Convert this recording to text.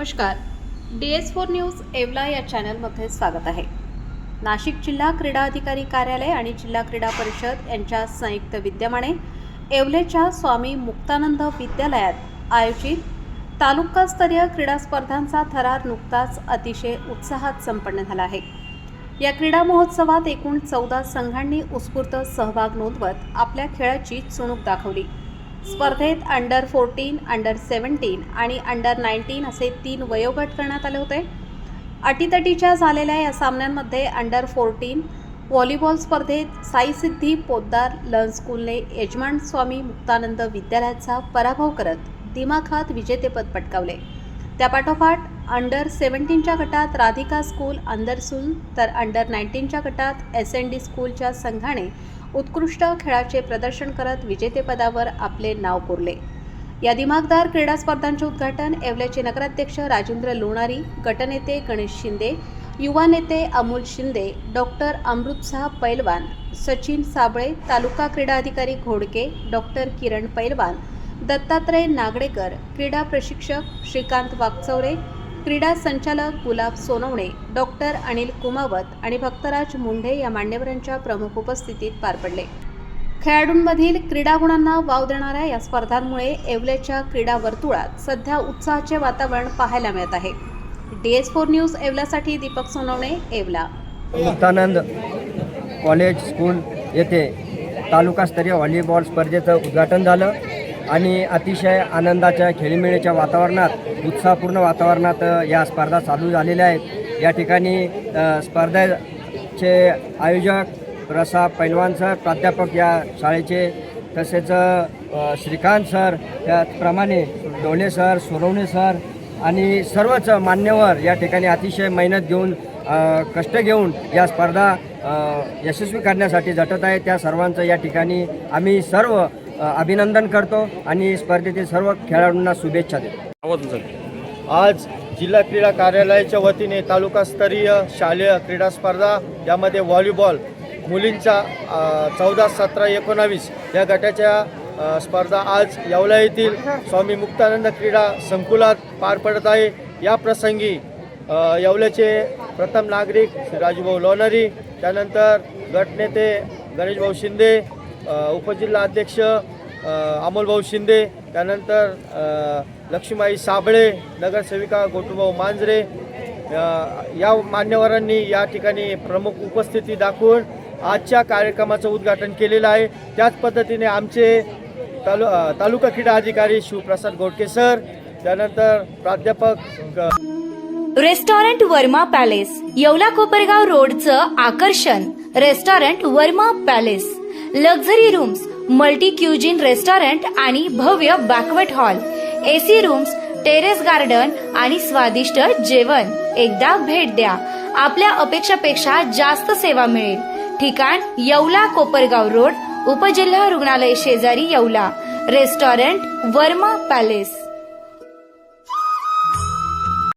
नमस्कार. DS4 news Yeola या चॅनलमध्ये स्वागत आहे. नाशिक जिल्हा क्रीडा अधिकारी कार्यालय आणि जिल्हा क्रीडा परिषद यांच्या संयुक्त विद्यमाने येवलेच्या स्वामी मुक्तानंद विद्यालयात आयोजित तालुकास्तरीय क्रीडा स्पर्धांचा थरार नुकताच अतिशय उत्साहात संपन्न झाला आहे. या क्रीडा महोत्सवात एकूण 14 संघांनी उत्स्फूर्त सहभाग नोंदवत आपल्या खेळाची चुणूक दाखवली. स्पर्धेत अंडर 14, अंडर 17 आणि अंडर 19 असे 3 वयोगट करण्यात आले होते. अटीतटीच्या झालेल्या या सामन्यांमध्ये अंडर 14 व्हॉलीबॉल स्पर्धेत साई सिद्धी पोद्दार लर्न स्कूलने यजमान स्वामी मुक्तानंद विद्यालयाचा पराभव करत दिमाखात विजेतेपद पटकावले. त्यापाठोपाठ अंडर 17च्या गटात राधिका स्कूल अंदरसूल तर अंडर 19च्या गटात SND स्कूलच्या संघाने उत्कृष्ट खेळाचे प्रदर्शन करत विजेतेपदावर आपले नाव कोरले. या दिमागदार क्रीडा स्पर्धांचे उद्घाटन येवल्याचे नगराध्यक्ष राजेंद्र लोणारी, गटनेते गणेश शिंदे, युवा नेते अमोल शिंदे, डॉक्टर अमृतसाह पैलवान, सचिन साबळे, तालुका क्रीडा अधिकारी घोडके, डॉक्टर किरण पैलवान, दत्तात्रय नागडेकर, क्रीडा प्रशिक्षक श्रीकांत वागचौरे, क्रीडा संचालक गुलाब सोनवणे, डॉक्टर अनिल कुमावत आणि भक्तराज मुंढे या मान्यवरांच्या प्रमुख उपस्थितीत पार पडले. खेळाडूंमधील क्रीडा गुणांना वाव देणाऱ्या या स्पर्धांमुळे येवल्याच्या क्रीडा वर्तुळात सध्या उत्साहाचे वातावरण पाहायला मिळत आहे. DS4 न्यूज येवल्यासाठी दीपक सोनवणे, येवला. मुक्तानंद कॉलेज स्कूल येथे तालुकास्तरीय व्हॉलीबॉल स्पर्धेचं उद्घाटन झालं आणि अतिशय आनंदाच्या खेळीमेळीच्या वातावरणात, उत्साहपूर्ण वातावरणात या स्पर्धा चालू झालेल्या आहेत. या ठिकाणी स्पर्धेचे आयोजक प्रसाद पैलवान सर, प्राध्यापक या शाळेचे, तसेच श्रीकांत सर, त्याचप्रमाणे डोले सर, सोनवणे सर आणि सर्वच मान्यवर या ठिकाणी अतिशय मेहनत घेऊन, कष्ट घेऊन या स्पर्धा यशस्वी करण्यासाठी झटत आहे. त्या सर्वांचं या ठिकाणी आम्ही सर्व अभिनंदन करतो आणि स्पर्धेतील सर्व खेळाडूंना शुभेच्छा देतो. आज जिल्हा क्रीडा कार्यालयाच्या वतीने तालुकास्तरीय शालेय क्रीडा स्पर्धा, यामध्ये व्हॉलीबॉल मुलींच्या 14, 17, 19 या गटाच्या स्पर्धा आज येवला येथील स्वामी मुक्तानंद क्रीडा संकुलात पार पडत आहे. या प्रसंगी येवल्याचे प्रथम नागरिक श्री राजूभाऊ लोणारी, त्यानंतर गटनेते गणेशभाऊ शिंदे, उपजिल्हा अध्यक्ष अमोलभाऊ शिंदे, त्यानंतर लक्ष्मीबाई साबळे, नगरसेविका गोटूभाऊ मांजरे या मान्यवरांनी या ठिकाणी प्रमुख उपस्थिती दाखवून आजच्या कार्यक्रमाचं उद्घाटन केलेलं आहे. त्याच पद्धतीने आमचे तालुका क्रीडा अधिकारी शिवप्रसाद घोडके सर, त्यानंतर प्राध्यापक रेस्टॉरंट वर्मा पॅलेस, येवला कोपरगाव रोडचं आकर्षण. Restaurant Varma palace, luxury rooms, multi cuisine restaurant आणि भव्य banquet hall, AC rooms, terrace garden आणि स्वादिष्ट जेवण. एकदा भेट द्या, आपल्या अपेक्षापेक्षा जास्त सेवा मिळेल. ठिकाण येवला कोपरगाव रोड, उपजिल्हा रुग्णालय शेजारी येवला. Restaurant Varma palace.